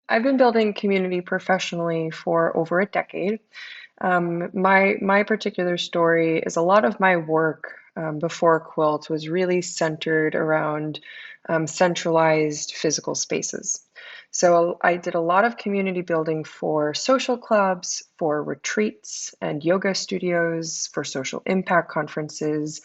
I've been building community professionally for over a decade. My particular story is a lot of my work before Quilt was really centered around centralized physical spaces. So I did a lot of community building for social clubs, for retreats and yoga studios, for social impact conferences.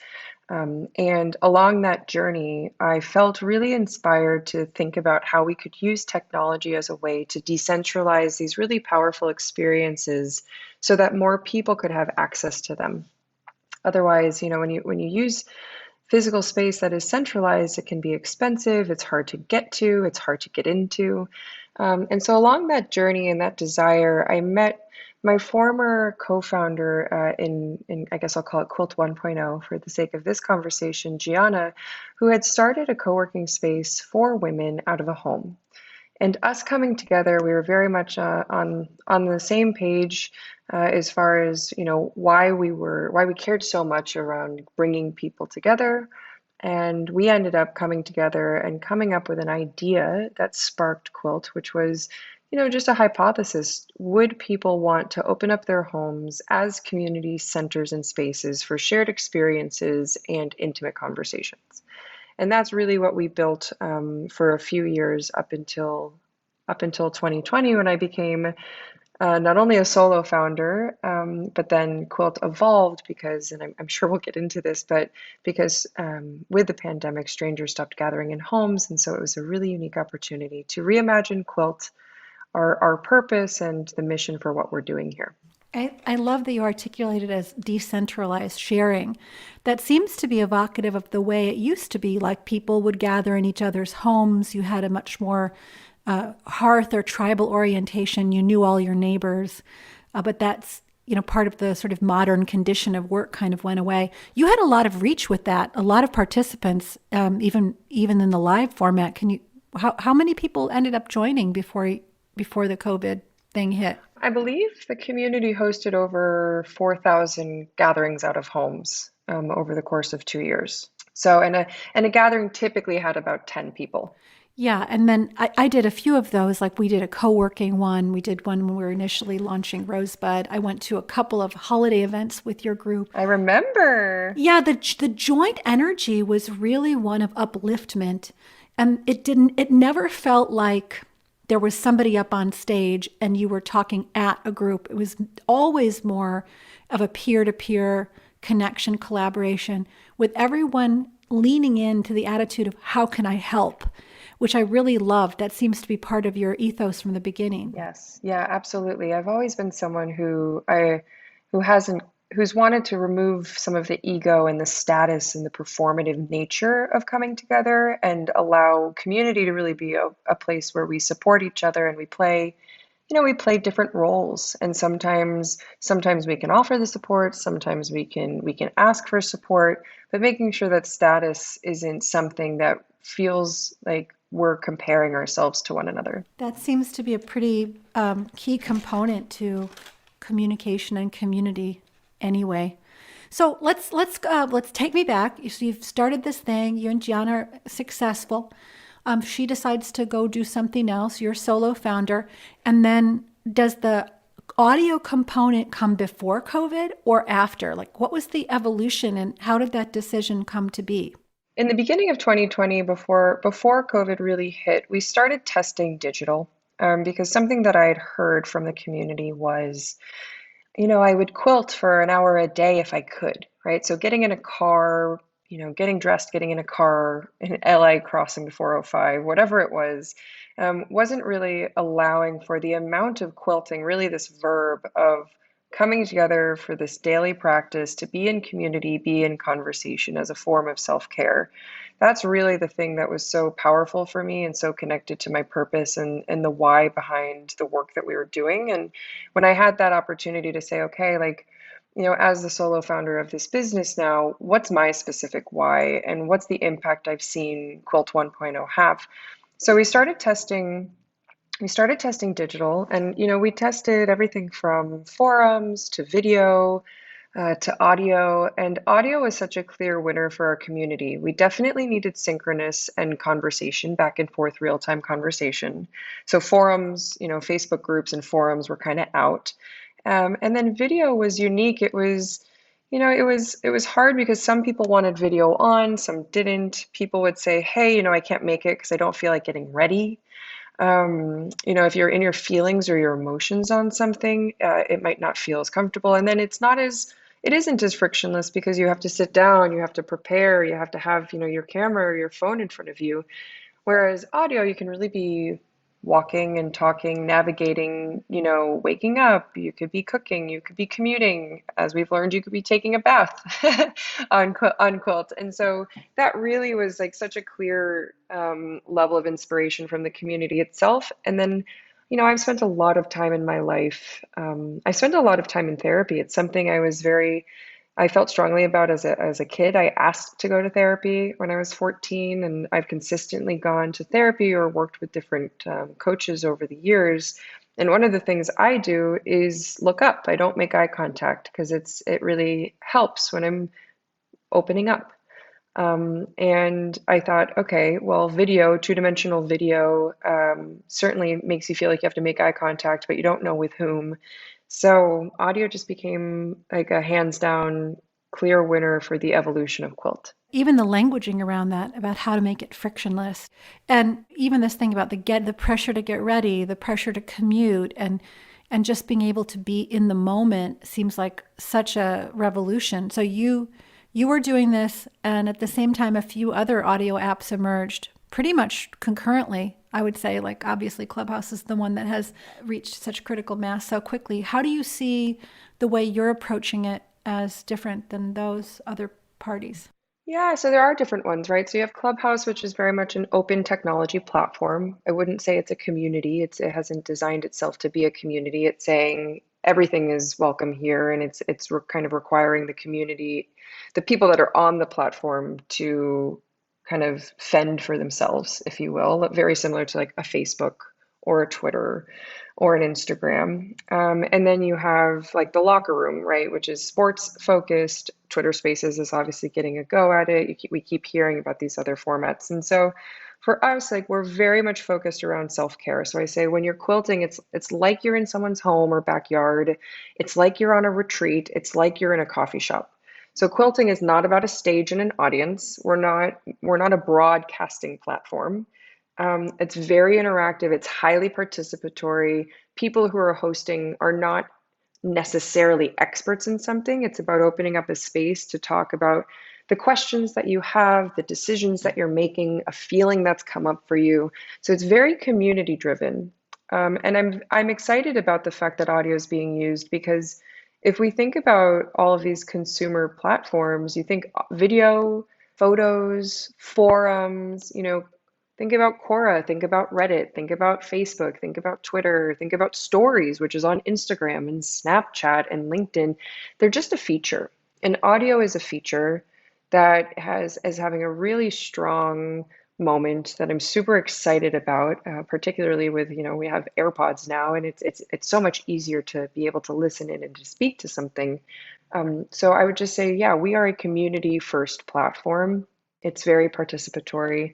And along that journey, I felt really inspired to think about how we could use technology as a way to decentralize these really powerful experiences so that more people could have access to them. Otherwise, when you use physical space that is centralized, it can be expensive, it's hard to get to, it's hard to get into. And so along that journey and that desire, I met my former co-founder in I guess I'll call it Quilt 1.0 for the sake of this conversation, Gianna, who had started a co-working space for women out of a home. And us coming together, we were very much on the same page as far as why we cared so much around bringing people together. And we ended up coming together and coming up with an idea that sparked Quilt, which was, just a hypothesis. Would people want to open up their homes as community centers and spaces for shared experiences and intimate conversations? And that's really what we built for a few years up until 2020 when I became not only a solo founder, but then Quilt evolved because, and I'm sure we'll get into this, but because with the pandemic, strangers stopped gathering in homes. And so it was a really unique opportunity to reimagine Quilt, our purpose, and the mission for what we're doing here. I love that you articulate it as decentralized sharing. That seems to be evocative of the way it used to be, like people would gather in each other's homes. You had a much more hearth or tribal orientation. You knew all your neighbors, but that's part of the sort of modern condition of work kind of went away. You had a lot of reach with that, a lot of participants, even in the live format. How many people ended up joining before the COVID thing hit? I believe the community hosted over 4,000 gatherings out of homes over the course of 2 years. So, and a gathering typically had about 10 people. Yeah, and then I did a few of those. Like we did a co-working one. We did one when we were initially launching Rosebud. I went to a couple of holiday events with your group. I remember. Yeah, the joint energy was really one of upliftment, and it never felt like there was somebody up on stage and you were talking at a group. It was always more of a peer-to-peer connection, collaboration, with everyone leaning into the attitude of how can I help, which I really loved. That seems to be part of your ethos from the beginning. Yes, yeah, absolutely. I've always been someone who hasn't who's wanted to remove some of the ego and the status and the performative nature of coming together and allow community to really be a place where we support each other and we play different roles. And sometimes we can offer the support, sometimes we can ask for support, but making sure that status isn't something that feels like we're comparing ourselves to one another. That seems to be a pretty key component to communication and community anyway. So let's take me back. So you've started this thing. You and Gianna are successful. She decides to go do something else. You're a solo founder, and then does the audio component come before COVID or after? Like, what was the evolution, and how did that decision come to be? In the beginning of 2020, before COVID really hit, we started testing digital because something that I had heard from the community was, I would quilt for an hour a day if I could, right? So getting in a car, getting dressed, getting in a car in LA crossing the 405, whatever it was, wasn't really allowing for the amount of quilting, really this verb of coming together for this daily practice to be in community, be in conversation as a form of self-care. That's really the thing that was so powerful for me and so connected to my purpose and the why behind the work that we were doing. And when I had that opportunity to say, okay, like, as the solo founder of this business now, what's my specific why and what's the impact I've seen Quilt 1.0 have? So we started testing digital and we tested everything from forums to video, to audio, and audio was such a clear winner for our community. We definitely needed synchronous and conversation, back and forth, real-time conversation. So forums, Facebook groups and forums were kind of out. And then video was unique. It was hard because some people wanted video on, some didn't. People would say, "Hey, I can't make it because I don't feel like getting ready." If you're in your feelings or your emotions on something, it might not feel as comfortable. And then it isn't as frictionless because you have to sit down, you have to prepare, you have to have, your camera or your phone in front of you. Whereas audio, you can really be walking and talking, navigating, waking up. You could be cooking, you could be commuting. As we've learned, you could be taking a bath on Quilt. And so that really was like such a clear level of inspiration from the community itself. And then, I've spent a lot of time in my life. I spent a lot of time in therapy. It's something I felt strongly about as a kid. I asked to go to therapy when I was 14, and I've consistently gone to therapy or worked with different coaches over the years. And one of the things I do is look up. I don't make eye contact because it really helps when I'm opening up. And I thought, okay, well, video, two-dimensional video, certainly makes you feel like you have to make eye contact, but you don't know with whom. So audio just became like a hands down clear winner for the evolution of quilt. Even the languaging around that, about how to make it frictionless. And even this thing about the pressure to get ready, the pressure to commute, and just being able to be in the moment seems like such a revolution. So you were doing this, and at the same time, a few other audio apps emerged pretty much concurrently. I would say, like, obviously Clubhouse is the one that has reached such critical mass so quickly. How do you see the way you're approaching it as different than those other parties? Yeah, so there are different ones, right? So you have Clubhouse, which is very much an open technology platform. I wouldn't say it's a community. It hasn't designed itself to be a community. It's saying everything is welcome here, and it's kind of requiring the community, the people that are on the platform, to kind of fend for themselves, if you will, very similar to like a Facebook or a Twitter or an Instagram. And then you have like the locker room, right, which is sports focused. Twitter Spaces is obviously getting a go at it. We keep hearing about these other formats. And so for us, like, we're very much focused around self-care. So I say when you're quilting, it's like you're in someone's home or backyard. It's like you're on a retreat. It's like you're in a coffee shop. So quilting is not about a stage and an audience. We're not a broadcasting platform. It's very interactive. It's highly participatory. People who are hosting are not necessarily experts in something. It's about opening up a space to talk about the questions that you have, the decisions that you're making, a feeling that's come up for you. So it's very community driven. And I'm excited about the fact that audio is being used because if we think about all of these consumer platforms, you think video, photos, forums, think about Quora, think about Reddit, think about Facebook, think about Twitter, think about Stories, which is on Instagram and Snapchat and LinkedIn. They're just a feature. And audio is a feature that is having a really strong moment that I'm super excited about, particularly with, we have AirPods now, and it's so much easier to be able to listen in and to speak to something. So I would just say, yeah, we are a community first platform. It's very participatory,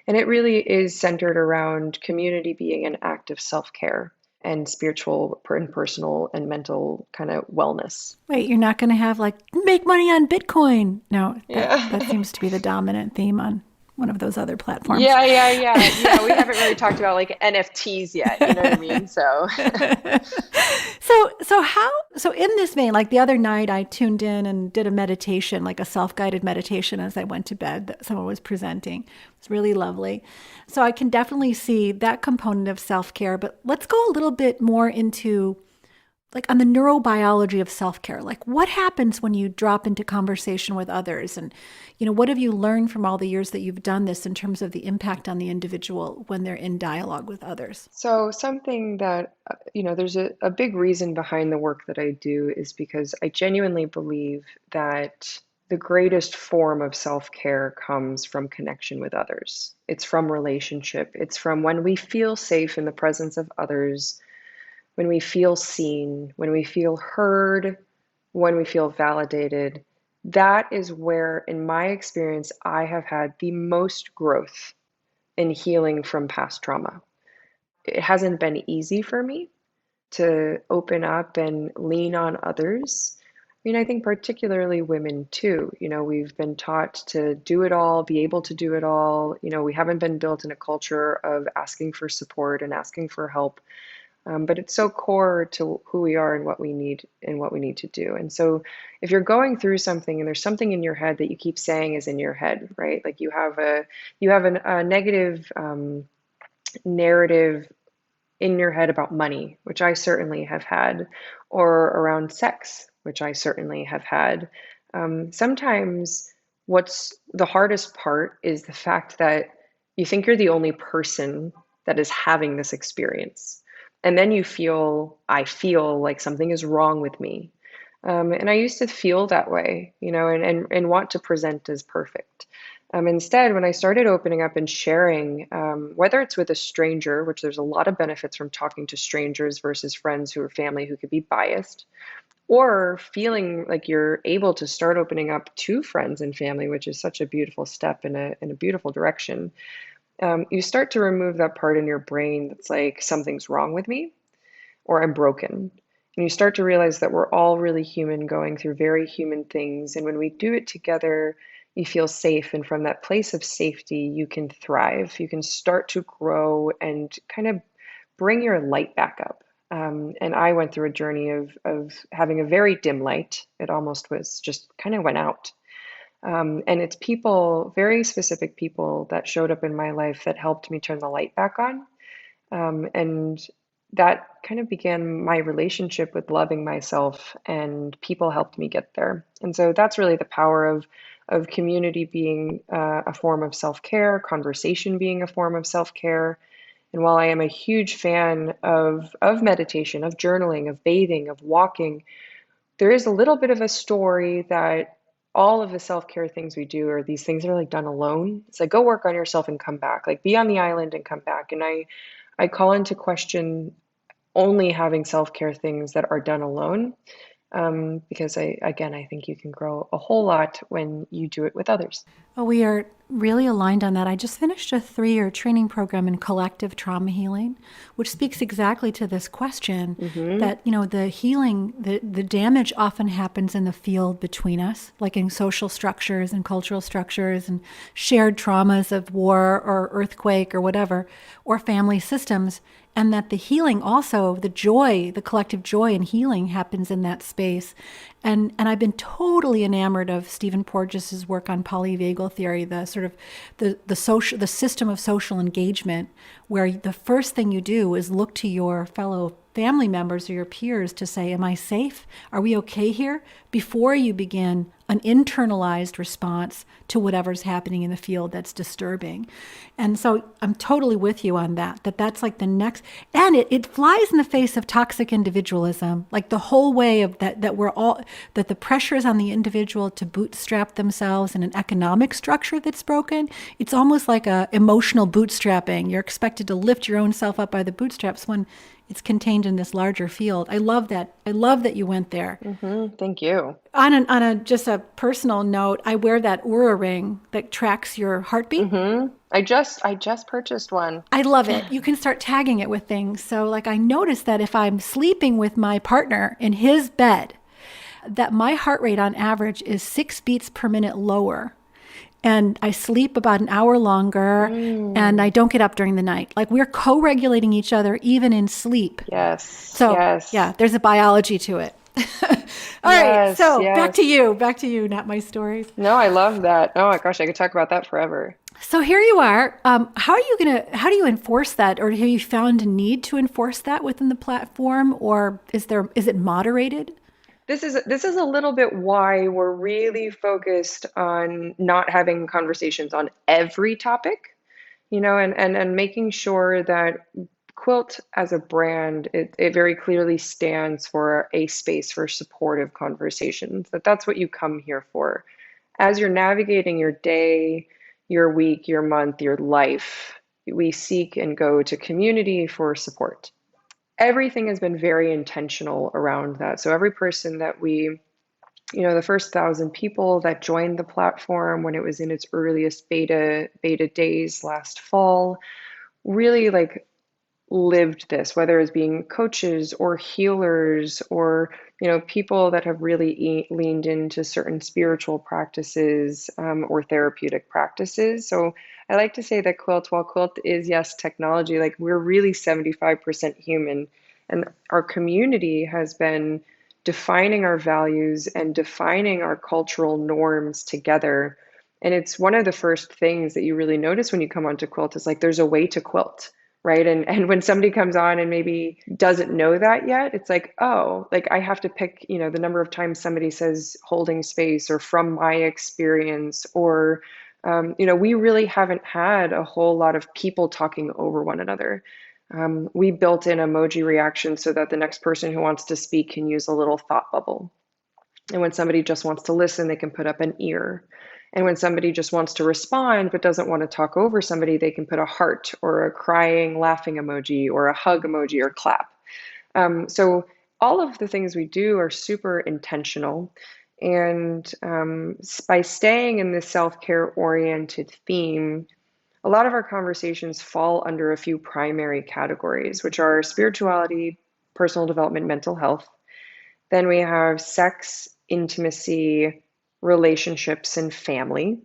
and it really is centered around community being an act of self-care and spiritual and personal and mental kind of wellness. Wait, you're not going to have like make money on Bitcoin? No, that Yeah. seems to be the dominant theme on one of those other platforms. Yeah, yeah, yeah. Yeah, we haven't really talked about like NFTs yet, you know what I mean? So, So in this vein, like the other night I tuned in and did a meditation, like a self-guided meditation as I went to bed that someone was presenting. It was really lovely. So I can definitely see that component of self-care, but let's go a little bit more into like on the neurobiology of self-care. Like what happens when you drop into conversation with others? And, what have you learned from all the years that you've done this in terms of the impact on the individual when they're in dialogue with others? so something that, there's a big reason behind the work that I do is because I genuinely believe that the greatest form of self-care comes from connection with others. It's from relationship. It's from when we feel safe in the presence of others, when we feel seen, when we feel heard, when we feel validated, that is where, in my experience, I have had the most growth in healing from past trauma. It hasn't been easy for me to open up and lean on others. I mean, I think particularly women too. We've been taught to do it all, be able to do it all. We haven't been built in a culture of asking for support and asking for help. But it's so core to who we are and what we need to do. And so if you're going through something and there's something in your head that you keep saying is in your head, right? Like a negative narrative in your head about money, which I certainly have had, or around sex, which I certainly have had. Sometimes what's the hardest part is the fact that you think you're the only person that is having this experience. And then I feel like something is wrong with me. And I used to feel that way, and want to present as perfect. Instead, when I started opening up and sharing, whether it's with a stranger, which there's a lot of benefits from talking to strangers versus friends who are family who could be biased, or feeling like you're able to start opening up to friends and family, which is such a beautiful step in a beautiful direction, you start to remove that part in your brain that's like, something's wrong with me or I'm broken. And you start to realize that we're all really human going through very human things. And when we do it together, you feel safe. And from that place of safety, you can thrive. You can start to grow and kind of bring your light back up. And I went through a journey of having a very dim light. It almost was just kind of went out. And it's people, very specific people that showed up in my life that helped me turn the light back on. And that kind of began my relationship with loving myself, and people helped me get there. And so that's really the power of community being a form of self-care, conversation being a form of self-care. And while I am a huge fan of meditation, of journaling, of bathing, of walking, there is a little bit of a story that all of the self-care things we do are these things that are like done alone. It's like, go work on yourself and come back, like be on the island and come back. And I call into question only having self-care things that are done alone, because I think you can grow a whole lot when you do it with others. Well, we are really aligned on that. I just finished a 3-year training program in collective trauma healing, which speaks exactly to this question Mm-hmm. that, the healing, the damage often happens in the field between us, like in social structures and cultural structures and shared traumas of war or earthquake or whatever, or family systems. And that the healing also, the joy, the collective joy and healing happens in that space. And I've been totally enamored of Stephen Porges's work on polyvagal theory, the sort of the system of social engagement, where the first thing you do is look to your fellow family members or your peers to say, am I safe? Are we okay here? Before you begin an internalized response to whatever's happening in the field that's disturbing. And so I'm totally with you on that's like the next, and it flies in the face of toxic individualism, like the whole way of that the pressure is on the individual to bootstrap themselves in an economic structure that's broken. It's almost like a emotional bootstrapping. You're expected to lift your own self up by the bootstraps when it's contained in this larger field. I love that. I love that you went there. Mm-hmm. Thank you. On a just a personal note, I wear that Oura ring that tracks your heartbeat. Mm-hmm. I just purchased one. I love it. You can start tagging it with things. So like I noticed that if I'm sleeping with my partner in his bed, that my heart rate on average is 6 beats per minute lower. And I sleep about an hour longer and I don't get up during the night. Like we're co-regulating each other even in sleep. Yes. So Yes. yeah, there's a biology to it. All right. Yes. So Yes. back to you, not my stories. No, I love that. Oh my gosh, I could talk about that forever. So here you are. How do you enforce that, or have you found a need to enforce that within the platform, or is it moderated? This is a little bit why we're really focused on not having conversations on every topic, and making sure that Quilt as a brand, it very clearly stands for a space for supportive conversations. That's what you come here for. As you're navigating your day, your week, your month, your life, we seek and go to community for support. Everything has been very intentional around that. So every person that we The first 1,000 people that joined the platform when it was in its earliest beta days last fall really like lived this, whether as being coaches or healers or people that have really leaned into certain spiritual practices or therapeutic practices. So I like to say that while Quilt is, yes, technology, like we're really 75% human, and our community has been defining our values and defining our cultural norms together. And it's one of the first things that you really notice when you come onto Quilt is like there's a way to quilt, right? And when somebody comes on and maybe doesn't know that yet, it's like, oh, like I have to pick, the number of times somebody says holding space or from my experience, or we really haven't had a whole lot of people talking over one another. We built in emoji reactions so that the next person who wants to speak can use a little thought bubble. And when somebody just wants to listen, they can put up an ear. And when somebody just wants to respond but doesn't want to talk over somebody, they can put a heart or a crying, laughing emoji or a hug emoji or clap. So all of the things we do are super intentional. And by staying in this self-care oriented theme, a lot of our conversations fall under a few primary categories, which are spirituality, personal development, mental health. Then we have sex, intimacy, relationships, and family.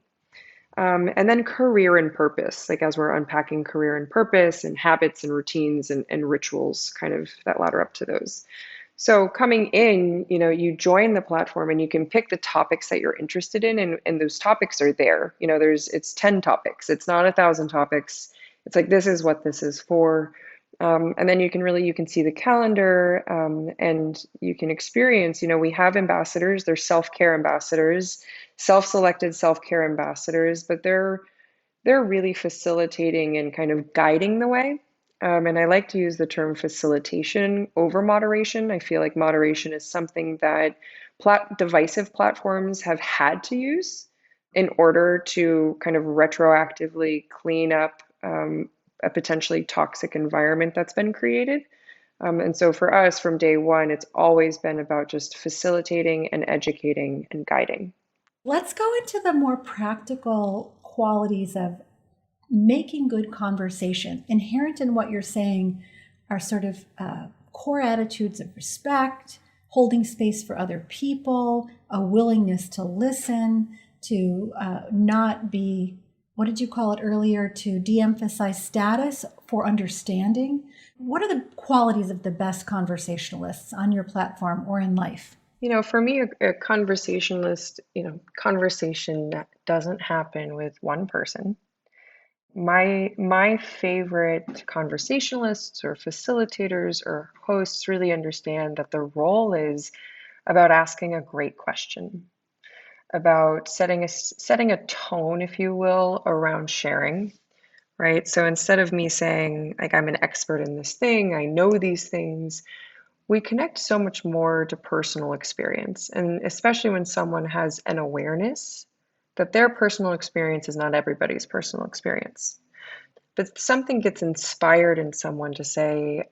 And then career and purpose, like as we're unpacking career and purpose and habits and routines and rituals, kind of that ladder up to those. So coming in, you join the platform and you can pick the topics that you're interested in, and those topics are there. It's 10 topics. It's not 1,000 topics. It's like this is what this is for. And then you can see the calendar, and you can experience, we have ambassadors, they're self-care ambassadors, self-selected self-care ambassadors, but they're really facilitating and kind of guiding the way. And I like to use the term facilitation over moderation. I feel like moderation is something that divisive platforms have had to use in order to kind of retroactively clean up a potentially toxic environment that's been created. And so for us, from day one, it's always been about just facilitating and educating and guiding. Let's go into the more practical qualities of making good conversation. Inherent in what you're saying are sort of core attitudes of respect, holding space for other people, a willingness to listen, to not be, what did you call it earlier, to de-emphasize status for understanding. What are the qualities of the best conversationalists on your platform or in life? For me, a conversationalist, conversation doesn't happen with one person. My favorite conversationalists or facilitators or hosts really understand that the role is about asking a great question, about setting a tone, if you will, around sharing, right? So instead of me saying like I'm an expert in this thing, I know these things, we connect so much more to personal experience, and especially when someone has an awareness that their personal experience is not everybody's personal experience. But something gets inspired in someone to say,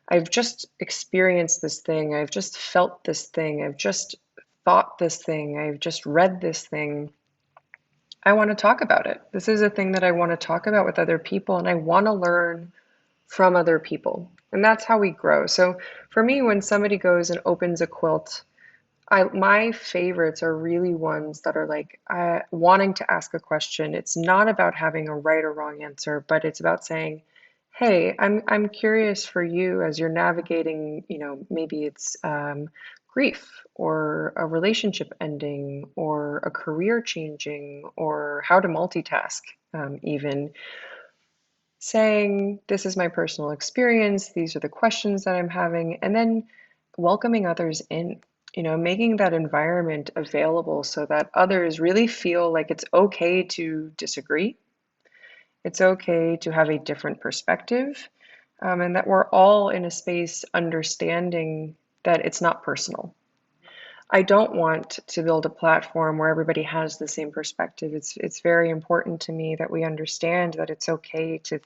I've just experienced this thing, I've just felt this thing, I've just thought this thing, I've just read this thing. I want to talk about it. This is a thing that I want to talk about with other people, and I want to learn from other people. And that's how we grow. So for me, when somebody goes and opens a quilt, my favorites are really ones that are like wanting to ask a question. It's not about having a right or wrong answer, but it's about saying, "Hey, I'm curious for you as you're navigating. Maybe it's grief or a relationship ending or a career changing or how to multitask, even." Saying, this is my personal experience, these are the questions that I'm having, and then welcoming others in, making that environment available so that others really feel like it's okay to disagree, it's okay to have a different perspective, and that we're all in a space understanding that it's not personal. I don't want to build a platform where everybody has the same perspective. It's very important to me that we understand that it's okay to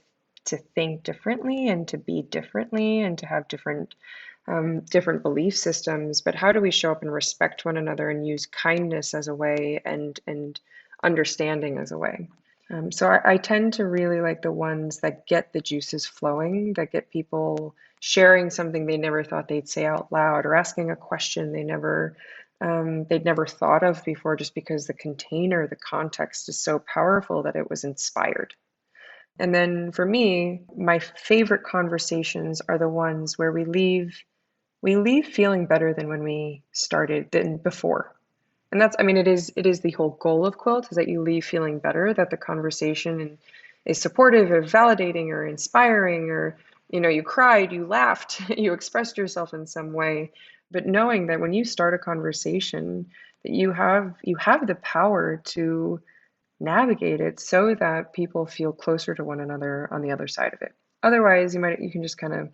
think differently and to be differently and to have different different belief systems, but how do we show up and respect one another and use kindness as a way and understanding as a way? So I tend to really like the ones that get the juices flowing, that get people sharing something they never thought they'd say out loud, or asking a question they'd never thought of before, just because the container, the context is so powerful that it was inspired. And then for me, my favorite conversations are the ones where we leave feeling better than when we started, than before. And that's, I mean, it is the whole goal of Quilt, is that you leave feeling better, that the conversation is supportive or validating or inspiring, or you cried, you laughed, you expressed yourself in some way. But knowing that when you start a conversation, that you have the power to navigate it so that people feel closer to one another on the other side of it. Otherwise, you can just kind of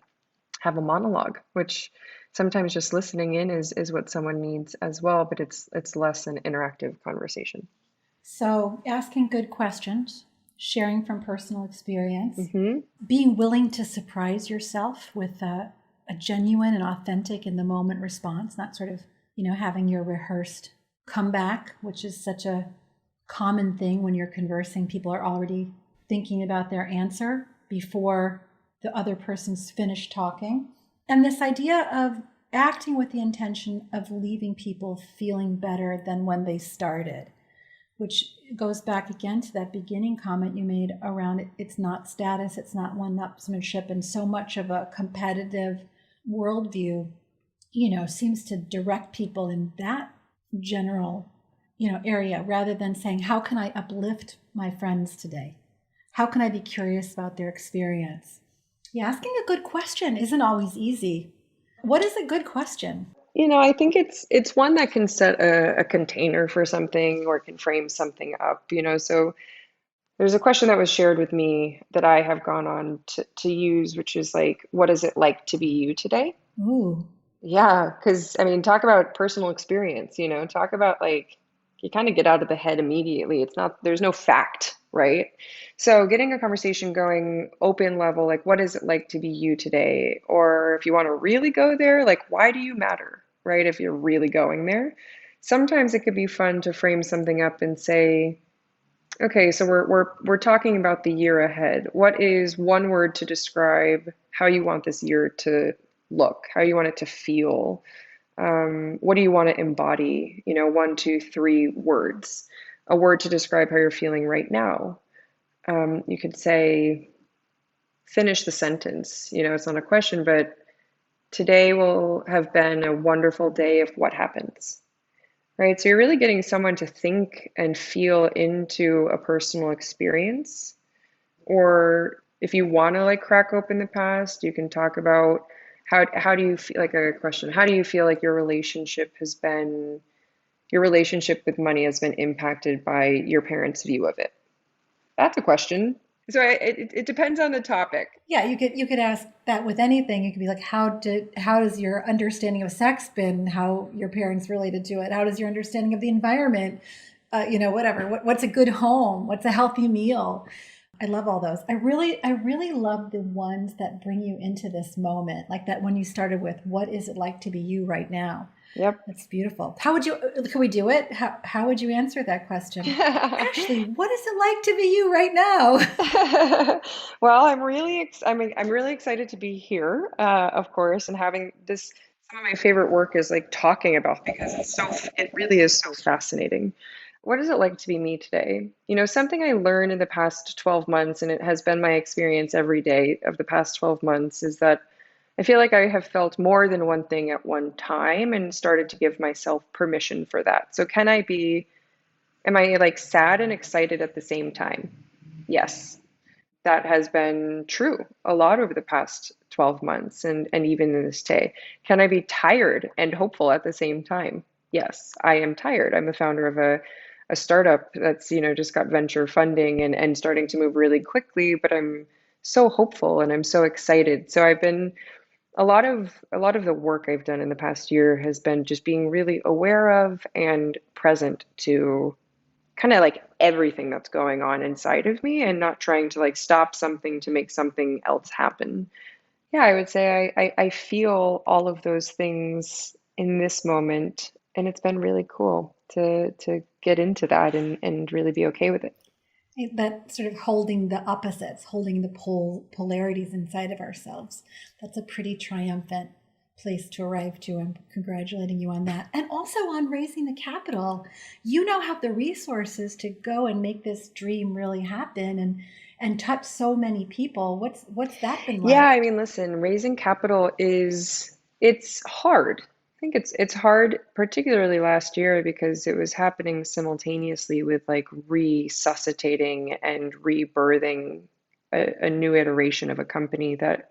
have a monologue, which sometimes just listening in is what someone needs as well, but it's less an interactive conversation. So, asking good questions, sharing from personal experience, Hmm. being willing to surprise yourself with a genuine and authentic in the moment response, not sort of, having your rehearsed comeback, which is such a common thing when you're conversing. People are already thinking about their answer before the other person's finished talking. And this idea of acting with the intention of leaving people feeling better than when they started, which goes back again to that beginning comment you made around it's not status, it's not one-upsmanship, and so much of a competitive worldview, seems to direct people in that general, area, rather than saying, how can I uplift my friends today? How can I be curious about their experience? Yeah, asking a good question isn't always easy. What is a good question? I think it's one that can set a container for something or can frame something up. So there's a question that was shared with me that I have gone on to use, which is like, what is it like to be you today? Ooh. Yeah, because I mean, talk about personal experience, talk about like you kind of get out of the head immediately. There's no fact, right? So getting a conversation going open level, like what is it like to be you today? Or if you want to really go there, like why do you matter, right? If you're really going there. Sometimes it could be fun to frame something up and say, okay, so we're talking about the year ahead. What is one word to describe how you want this year to look, how you want it to feel? What do you want to embody? One, two, three words. A word to describe how you're feeling right now. You could say, finish the sentence. It's not a question, but today will have been a wonderful day if what happens, right? So you're really getting someone to think and feel into a personal experience. Or if you want to like crack open the past, you can talk about how do you feel, like a question, how do you feel like your relationship with money has been impacted by your parents' view of it? That's a question. So it depends on the topic. Yeah, you could ask that with anything. You could be like, how does your understanding of sex been? How your parents related to it? How does your understanding of the environment? Whatever. What's a good home? What's a healthy meal? I love all those. I really love the ones that bring you into this moment, like that one you started with. What is it like to be you right now? Yep. That's beautiful. How would you? Can we do it? How would you answer that question? Ashley, what is it like to be you right now? Well, I'm really excited to be here, of course, and having this. Some of my favorite work is like talking about, because it really is so fascinating. What is it like to be me today? Something I learned in the past 12 months, and it has been my experience every day of the past 12 months, is that I feel like I have felt more than one thing at one time and started to give myself permission for that. So am I like sad and excited at the same time? Yes, that has been true a lot over the past 12 months and even in this day. Can I be tired and hopeful at the same time? Yes, I am tired. I'm the founder of a startup that's, just got venture funding and starting to move really quickly, but I'm so hopeful and I'm so excited. So I've been a lot of the work I've done in the past year has been just being really aware of and present to kind of like everything that's going on inside of me, and not trying to like stop something to make something else happen. Yeah, I would say I feel all of those things in this moment, and it's been really cool to get into that and really be okay with it. That sort of holding the opposites, holding the polarities inside of ourselves. That's a pretty triumphant place to arrive to. I'm congratulating you on that. And also on raising the capital. You now have the resources to go and make this dream really happen and touch so many people. What's that been Yeah, like? I mean, listen, raising capital it's hard. I think it's hard, particularly last year because it was happening simultaneously with like resuscitating and rebirthing a new iteration of a company that,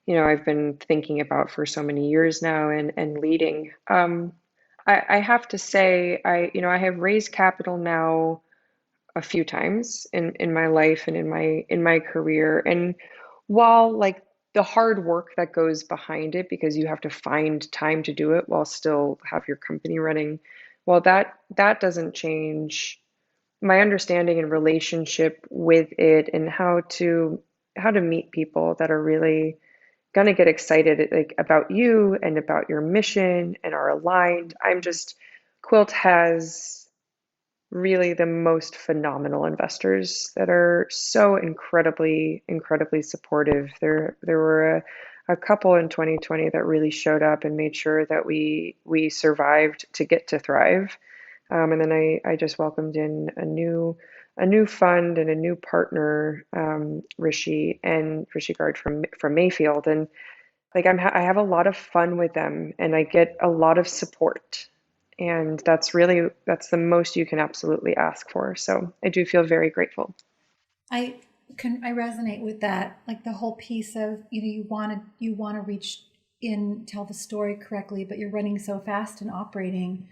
I've been thinking about for so many years now and leading. I have to say, I have raised capital now a few times in my life and in my career. And while like the hard work that goes behind it, because you have to find time to do it while still have your company running, while that doesn't change my understanding and relationship with it and how to meet people that are really gonna get excited like about you and about your mission and are aligned. Quilt has really the most phenomenal investors that are so incredibly, incredibly supportive. There were a couple in 2020 that really showed up and made sure that we survived to get to thrive. And then I just welcomed in a new fund and a new partner, Rishi Gard from Mayfield, and like I have a lot of fun with them and I get a lot of support. And that's the most you can absolutely ask for. So I do feel very grateful. I I resonate with that. Like the whole piece of, you want to reach in, tell the story correctly, but you're running so fast and operating.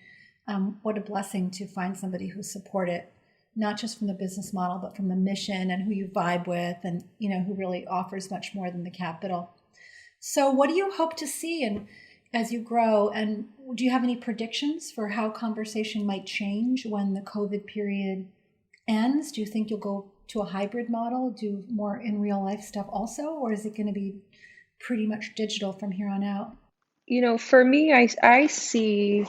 What a blessing to find somebody who support it, not just from the business model, but from the mission and who you vibe with, and who really offers much more than the capital. So, what do you hope to see and as you grow? And do you have any predictions for how conversation might change when the COVID period ends? Do you think you'll go to a hybrid model, do more in real life stuff also, or is it going to be pretty much digital from here on out? For me, I see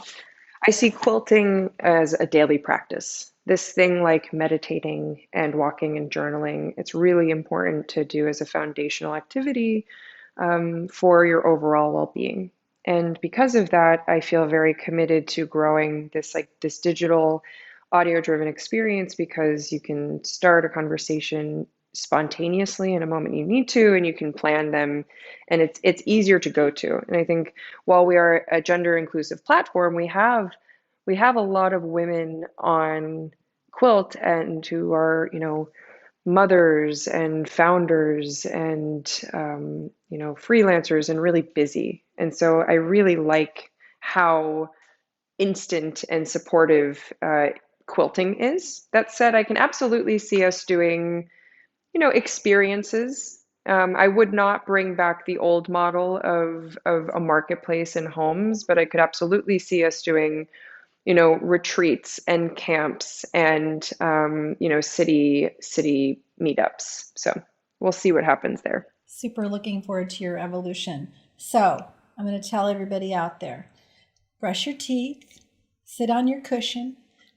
quilting as a daily practice. This thing like meditating and walking and journaling, it's really important to do as a foundational activity for your overall well-being. And because of that, I feel very committed to growing this digital audio-driven experience because you can start a conversation spontaneously in a moment you need to, and you can plan them, and it's easier to go to. And I think while we are a gender inclusive platform, we have a lot of women on Quilt and who are, mothers and founders and freelancers and really busy. And so I really like how instant and supportive quilting is. That said, I can absolutely see us doing, experiences. I would not bring back the old model of a marketplace and homes, but I could absolutely see us doing, retreats and camps and city meetups. So we'll see what happens there. Super looking forward to your evolution. So, I'm going to tell everybody out there, brush your teeth, sit on your cushion,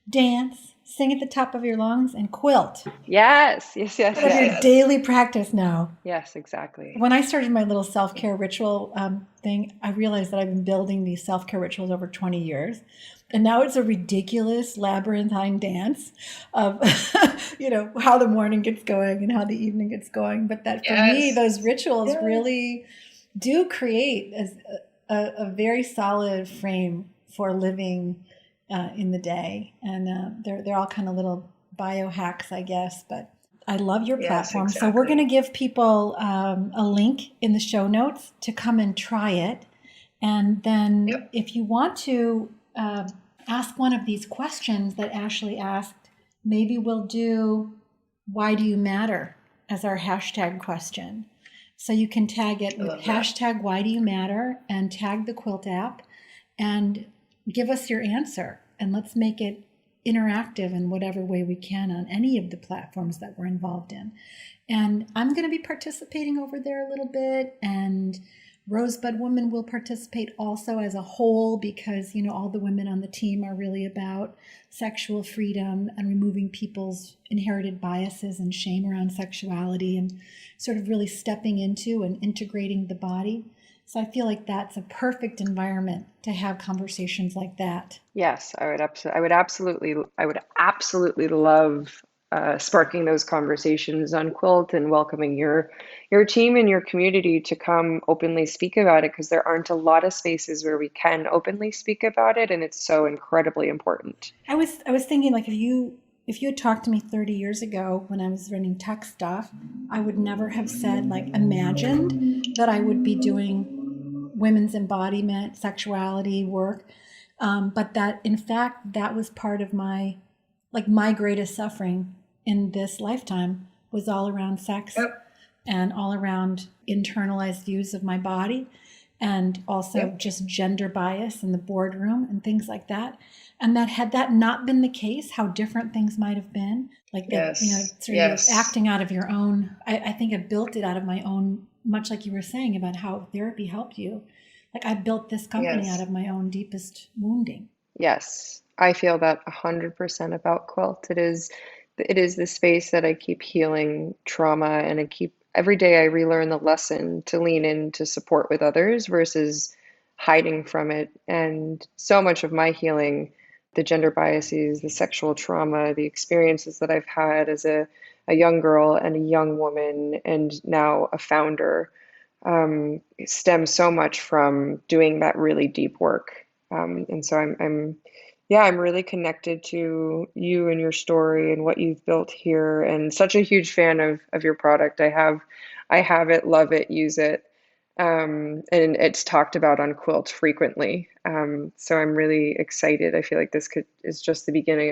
dance, sing at the top of your lungs, and quilt. Yes, yes, yes, Part of your yes. daily practice now. Yes, exactly. When I started my little self-care ritual thing, I realized that I've been building these self-care rituals over 20 years. And now it's a ridiculous labyrinthine dance of, how the morning gets going and how the evening gets going. But that for me, Yes. those rituals Yes. really do create a very solid frame for living in the day. And they're all kind of little biohacks, I guess. But I love your Yes, platform. So we're going to exactly. give people a link in the show notes to come and try it. And then Yep. if you want to ask one of these questions that Ashley asked, maybe we'll do why do you matter as our hashtag question. So you can tag it I with love that. hashtag why do you matter and tag the Quilt app and give us your answer. And let's make it interactive in whatever way we can on any of the platforms that we're involved in. And I'm going to be participating over there a little bit, and Rosebud Women will participate also as a whole, because, all the women on the team are really about sexual freedom and removing people's inherited biases and shame around sexuality, and sort of really stepping into and integrating the body. So I feel like that's a perfect environment to have conversations like that. Yes, I would absolutely love sparking those conversations on Quilt and welcoming your team and your community to come openly speak about it, because there aren't a lot of spaces where we can openly speak about it, and it's so incredibly important. I was thinking, like, if you had talked to me 30 years ago when I was running tech stuff, I would never have said, like, imagined that I would be doing women's embodiment, sexuality work. But that, in fact, that was part of my greatest suffering in this lifetime was all around sex. Yep. And all around internalized views of my body, and also Yep. just gender bias in the boardroom and things like that. And that, had that not been the case, how different things might have been. Like that, sort of acting out of your own. I think I built it out of my own, much like you were saying about how therapy helped you. Like, I built this company out of my own deepest wounding. Yes, I feel that 100% about Quilt. It is the space that I keep healing trauma, and every day I relearn the lesson to lean in to support with others versus hiding from it. And so much of my healing, the gender biases, the sexual trauma, the experiences that I've had as a young girl and a young woman, and now a founder, stems so much from doing that really deep work. And so yeah, I'm really connected to you and your story and what you've built here, and such a huge fan of your product. I have it, love it, use it. And it's talked about on Quilt frequently. So I'm really excited. I feel like this is just the beginning of